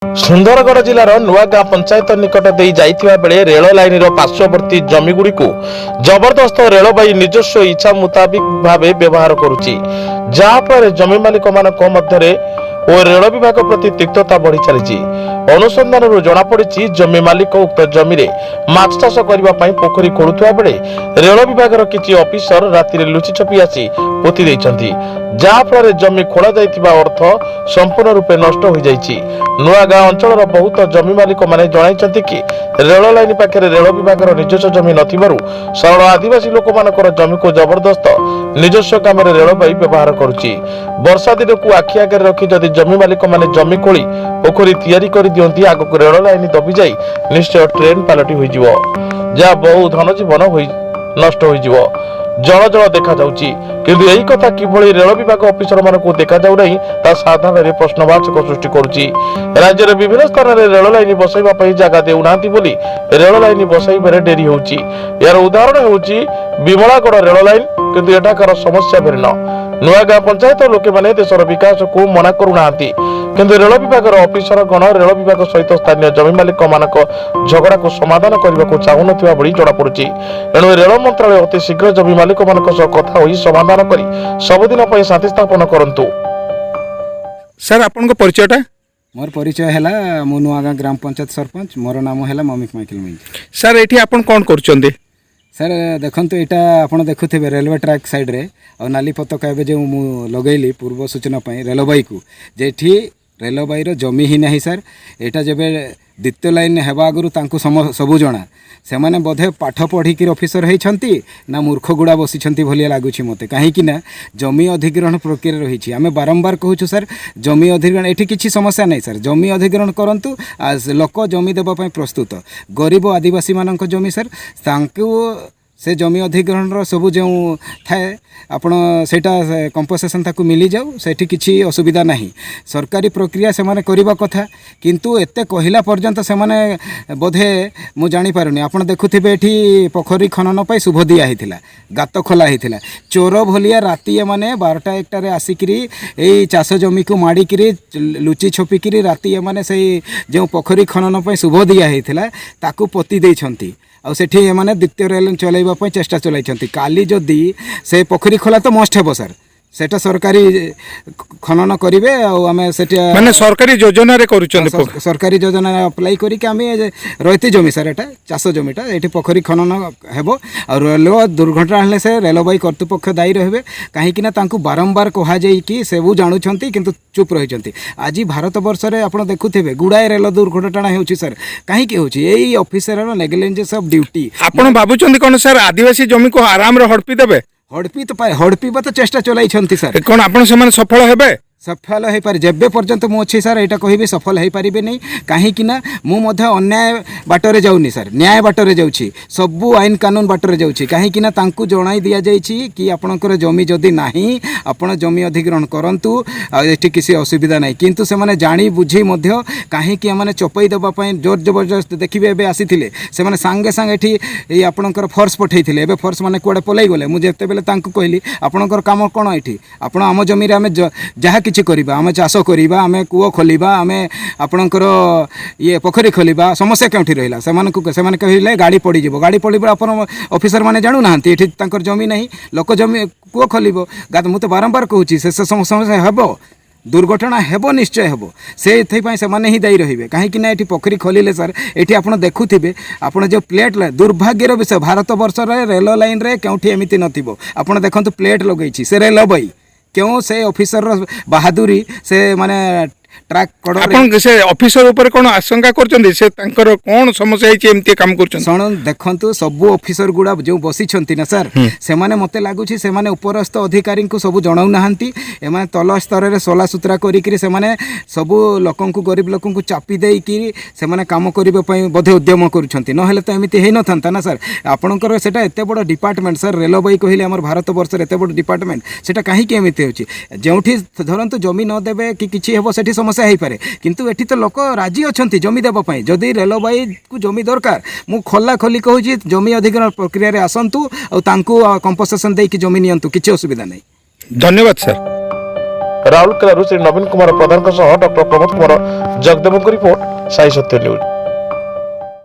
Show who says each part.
Speaker 1: ସୁନ୍ଦରଗଡ଼ ଜିଲ୍ଲାର ନୂଆଗାଁ ପଞ୍ଚାୟତ ନିକଟ ଦେଇ ଯାଇଥିବା ବେଳେ ରେଳ ଲାଇନର ପାର୍ଶ୍ୱବର୍ତ୍ତୀ ଜମିଗୁଡ଼ିକୁ ଜବରଦସ୍ତ ରେଳବାଇ ନିଜସ୍ୱ ଇଚ୍ଛା ମୁତାବିକ ଭାବେ ବ୍ୟବହାର କରୁଛି, ଯାହାଫଳରେ ଜମି ମାଲିକମାନଙ୍କ ମଧ୍ୟରେ ଓ ରେଳ ବିଭାଗ ପ୍ରତି ତିକ୍ତତା ବଢ଼ି ଚାଲିଛି। ଅନୁସନ୍ଧାନରୁ ଜଣାପଡ଼ିଛି, ଜମି ମାଲିକ ଉକ୍ତ ଜମିରେ ମାଛ ଚାଷ କରିବା ପାଇଁ ପୋଖରୀ ଖୋଳୁଥିବା ବେଳେ ରେଳ ବିଭାଗର କିଛି ଅଫିସର ରାତିରେ ଲୁଚି ଛପି ଆସି ପୋତି ଦେଇଛନ୍ତି, ଯାହାଫଳରେ ଜମି ଖୋଳାଯାଇଥିବା ଅର୍ଥ ସମ୍ପୂର୍ଣ୍ଣ ରୂପେ ନଷ୍ଟ ହୋଇଯାଇଛି। ନୂଆଗାଁ ଅଞ୍ଚଳର ବହୁତ ଜମି ମାଲିକମାନେ ଜଣାଇଛନ୍ତି କି ରେଳ ଲାଇନ ପାଖରେ ରେଳ ବିଭାଗର ନିଜସ୍ୱ ଜମି ନଥିବାରୁ ସରଳ ଆଦିବାସୀ ଲୋକମାନଙ୍କର ଜମିକୁ ଜବରଦସ୍ତ ନିଜସ୍ୱ କାମରେ ରେଳବାଇ ବ୍ୟବହାର କରୁଛି। ବର୍ଷା ଦିନକୁ ଆଖି ଆଗରେ ରଖି ଯଦି ଜମି ମାଲିକମାନେ ଜମି ଖୋଳି ପୋଖରୀ ତିଆରି କରିଦିଅନ୍ତି, ଆଗକୁ ରେଳ ଲାଇନ ଦବିଯାଇ ନିଶ୍ଚୟ ଟ୍ରେନ ପାଲଟି ହୋଇଯିବ, ଯାହା ବହୁ ଧନଜୀବନ ନଷ୍ଟ ହୋଇଯିବ। ଜଳ ଜଳ ଦେଖାଯାଉଛି, କିନ୍ତୁ ଏହି କଥା କିଭଳି ରେଳ ବିଭାଗ ଅଫିସରମାନଙ୍କୁ ଦେଖାଯାଉ ନାହିଁ ତାହା ସାଧାରଣରେ ପ୍ରଶ୍ନବାଚକ ସୃଷ୍ଟି କରୁଛି। ରାଜ୍ୟର ବିଭିନ୍ନ ସ୍ଥାନରେ ରେଳ ଲାଇନ ବସାଇବା ପାଇଁ ଜାଗା ଦେଉନାହାନ୍ତି ବୋଲି ରେଳ ଲାଇନ ବସାଇବାରେ ଡେରି ହେଉଛି। ଏହାର ଉଦାହରଣ ହେଉଛି ବିମଳାଗଡ଼ ରେଳ ଲାଇନ, କିନ୍ତୁ ଏଠାକାର ସମସ୍ୟା ଭିନ୍ନ। ନୂଆଗାଁ ପଞ୍ଚାୟତ ଲୋକମାନେ ଦେଶର ବିକାଶକୁ ମନା କରୁନାହାନ୍ତି, କିନ୍ତୁ ରେଳ ବିଭାଗର ଅଫିସରଗଣ ରେଳ ବିଭାଗ ସହିତ ସ୍ଥାନୀୟ ଜମି ମାଲିକମାନଙ୍କ ଝଗଡ଼ାକୁ ସମାଧାନ କରିବାକୁ ଚାହୁଁନଥିବା ଭଳି ଜଣାପଡୁଛି। ଏଣୁ ରେଳ ମନ୍ତ୍ରାଳୟ ଅତି ଶୀଘ୍ର ଜମି ମାଲିକମାନଙ୍କ ସହ କଥା ହୋଇ ସମାଧାନ କରି ସବୁଦିନ ପାଇଁ ଶାନ୍ତି ସ୍ଥାପନ କରନ୍ତୁ।
Speaker 2: ସାର୍ ଆପଣଙ୍କ ପରିଚୟଟା?
Speaker 3: मोर परिचय है मु नुआगाँ ग्राम पंचायत सरपंच। मोर नाम है ममिक माइकल मिंज।
Speaker 2: ସାର୍ ଏଠି ଆପଣ କ'ଣ କରୁଛନ୍ତି?
Speaker 3: सर देखु यहाँ आप देखुवे रेलवे ट्रैक साइड रे और नाली पताका एवं जो मु लगेली पूर्व सूचना रेलबाई को जेठी रेलबाई जमी ही नहीं सर। यहाँ जब द्वितीय लाइन हेबा आगु सबू जना से मैंने बोधे पाठ पढ़िकी ऑफिसर होती ना मूर्ख गुड़ा बसी भाया लगुच मत कहीं जमी अधिग्रहण प्रक्रिया रही। आम बारंबार कहूँ सर जमी अधिग्रहण ये किसी समस्या नहीं सर। जमी अधिग्रहण करूँ लोक जमी देवाई प्रस्तुत गरीब आदिवासी मान जमी सर से जमी अधिग्रहण सबू जो थाए आपण सेटा कंपनसेशन ताकू मिली जाऊ सेठी किसी असुविधा नहीं। सरकारी प्रक्रिया से माने करिबा कथा किंतु एते कहिला पर्यंत से माने बोधे मु जानी पारुनी। आपण देखुथिबे एठी पोखरी खनन पई शुभ दिया हिथिला, गात खोला हिथिला। चोर भलिया राती माने 12टा-1टा रे आसिकरी एई चाष जमी को माड़ीकरी लुचि छपिकरी राती माने से जो पोखरी खनन पई शुभ दिया हिथिला ताकू पति देइछंती आ सेठी माने द्वितीय रेल चलाइबा पई चेष्टा चलाइछंती। काली जदि से पोखरी खोला तो मस्ट हेबो सर, सेटा सरकारी खनन करिवे आम सेटा
Speaker 2: माने सरकारी योजना रे करूछन
Speaker 3: सरकारी योजना अप्लाई करी के आम रहित जमी सर एटा चाष जमीटा एठी पोखरी खनन हेबो और रेल दुर्घटना हेले से रेलबाई कर्तृपक्ष दायी रहिबे कहीं ना तांकू बारंबार कहा जाई कि सेबू जानुछंती किंतु चुप रहिछंती। आज भारत वर्ष रे आपण देखुथिबे गुडाए रेल दुर्घटना हेउची सर कहीं के होची एई ऑफिसर नेग्लिजेंस ऑफ ड्यूटी।
Speaker 2: आपण भाबुछंती कोन सर आदिवासी जमी को आराम रे हड़पी देबे?
Speaker 3: हड़पी तो हड़पीबा तो चेष्टा चलाई सर।
Speaker 2: कौन आपण से सफल हेबे?
Speaker 3: सफल हो पारे जेबे पर्यंत मुझे सर यहाँ कहि सफल हो पारे नहीं कहीं मुझे अन्याय बाटरे जाऊनी सर, न्याय बाटरे जाऊँगी सबू आईन कानून बाटरे जाऊँगी कहीं जनाई दि जाइए कि आपणकर जमी जदि नाही आपण जमी अधिग्रहण करूँ ये किसी असुविधा नहीं। किंतु से मैंने जानी बुझी कहीं मैंने चपई देवाई जोर जबरदस्त देखिए एवं आसी से सांगे सांगे ये आपणकर फोर्स पठे फोर्स मैंने कूड़े पलि गले मुझे बेले कहली आपणकर काम कौन ये आपण आम जमी आम जहाँ किसी करिबा आमे चाष करिबा आमे कूओ खोलिबा आमे आपणकर ये पोखरी खोलिबा समस्या केउठी रहिला सेमाने कहिले गाड़ी पड़ी जिवो गाड़ी पड़िबा आपण ऑफिसर माने जानु नाहंती एठी तांकर जमी नहीं लोक जमी कूओ खोलिबो गात मु तो बारंबार कहूची से समस्या हेबो दुर्घटना हेबो निश्चय हेबो से ही दायी रहिबे कहीं ये पोखरी खोलिले सर ये आप देखुथिबे आपण जो प्लेट दुर्भाग्यर विषय भारत वर्ष रेल लाइन रे केउठी एमिति नथिबो आपण देखंतु प्लेट लगैछि से रेलबाई क्यों से ऑफिसर बहादुरी से माने ट्रैक कड़े
Speaker 2: से ऑफिसर ऊपर कौन आशंका करछन्ती से तांकर कौन समस्या है एमती काम करछन
Speaker 3: सण देखंतु सबु ऑफिसर गुडा जो बसी छंती ना सर से माने मते लागुछि से माने उपरस्थ अधिकारी को सब जणाउ नाहंती ए माने तल स्तर रे सोला सुतरा करी कि से माने सबु लोकन को गरीब लोकन को चापी देई कि से माने काम करिबे पई बधे उद्यम करूछंती न हेले तो एमिति हेइ न थांता ना सर। आपणकर सेटा एते बड़ डिपार्टमेंट सर रेलबाई कहिले हमर भारत वर्ष रे एते बड़ डिपार्टमेंट सेटा काहे के एमिति होछि जेउठी धरंतु जमी न देबे कि किछि हेबो सेठी समस्या हो पारे किंतु एठी तो लोक राजी अच्छा जमी देवाई जदि रेलबाई को जमी दरकार मु खोला खोली कहूँ जमी अधिग्रहण प्रक्रिया रे आसंतु और तांकू कंपनसेशन देकी जमी नियंतु किसी असुविधा नहीं।
Speaker 2: धन्यवाद सर।
Speaker 1: ରାଉରକେଲାରୁ ଶ୍ରୀ ନବୀନ କୁମାର ପ୍ରଧାନଙ୍କ ସହ ଡକ୍ଟର ପ୍ରମୋଦ କୁମାର ଜଗଦେବଙ୍କ ରିପୋର୍ଟ ସାଇ ସତ୍ୟ ନ୍ୟୁଜ୍।